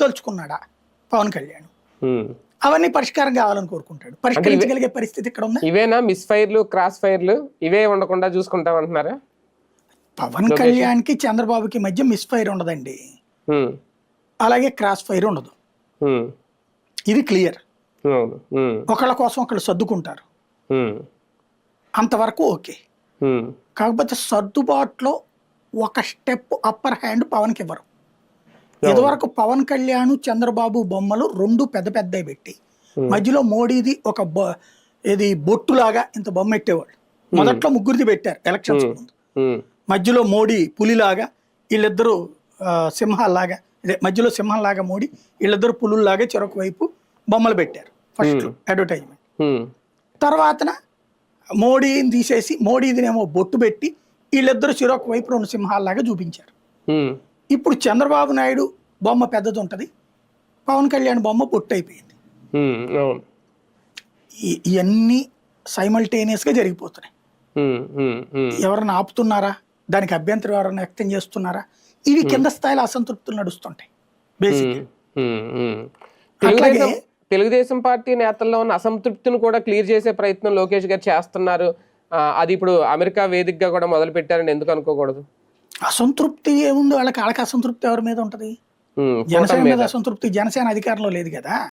చేయదలుచుకున్నాడా పవన్ కళ్యాణ్? అవన్నీ పరిష్కారం కావాలని కోరుకుంటాడు. పరిష్కరించగలిగే పరిస్థితి ఇక్కడ ఉందా? ఇవేనా మిస్ ఫైర్లు, క్రాస్ ఫైర్లు ఇవే ఉండకుండా చూసుకుంటాం అంటున్నారా? పవన్ కళ్యాణ్ కి చంద్రబాబుకి మధ్య మిస్ ఫైర్ ఉండదండి, అలాగే క్రాస్ ఫైర్ ఉండదు. ఇది క్లియర్. ఒకళ్ళ కోసం ఒకళ్ళు సర్దుకుంటారు, అంతవరకు ఓకే. కాకపోతే సర్దుబాటులో ఒక స్టెప్ అప్పర్ హ్యాండ్ పవన్కి ఇవ్వరు. ఇదివరకు పవన్ కళ్యాణ్ చంద్రబాబు బొమ్మలు రెండు పెద్ద పెద్దవి పెట్టి మధ్యలో మోడీది ఒక ఇది బొట్టులాగా ఇంత బొమ్మ పెట్టేవాళ్ళు. మొదట్లో ముగ్గురిది పెట్టారు ఎలక్షన్స్ ముందు. మధ్యలో మోడీ పులిలాగా, వీళ్ళిద్దరూ సింహాల్లాగా, మధ్యలో సింహంలాగా మోడీ, వీళ్ళిద్దరు పులుల్లాగా చెరొక వైపు బొమ్మలు పెట్టారు ఫస్ట్ అడ్వర్టైజ్మెంట్. తర్వాతన మోడీని తీసేసి మోడీదినేమో బొట్టు పెట్టి వీళ్ళిద్దరు చెరొక వైపు రెండు సింహాల్లాగా చూపించారు. ఇప్పుడు చంద్రబాబు నాయుడు బొమ్మ పెద్దది ఉంటుంది, పవన్ కళ్యాణ్ బొమ్మ పొట్టు అయిపోయింది. ఇవన్నీ సైమల్టేనియస్గా జరిగిపోతున్నాయి. ఎవరైనా ఆపుతున్నారా? దానికి అభ్యంతరం ఎవరైనా వ్యక్తం చేస్తున్నారా? ఇవి కింద స్థాయిలో అసంతృప్తులు నడుస్తుంటాయి బేసిక్. అలాగే తెలుగుదేశం పార్టీ నేతల్లో ఉన్న అసంతృప్తిని కూడా క్లియర్ చేసే ప్రయత్నం లోకేష్ గారు చేస్తున్నారు. అది ఇప్పుడు అమెరికా వేదికగా కూడా మొదలు పెట్టారని ఎందుకు అనుకోకూడదు? అసంతృప్తి ఏముంది వాళ్ళకి? వాళ్ళకి అసంతృప్తి ఎవరి మీద ఉంటది? జనసేన మీద అసంతృప్తి. జనసేన అధికారంలో లేదు కదా.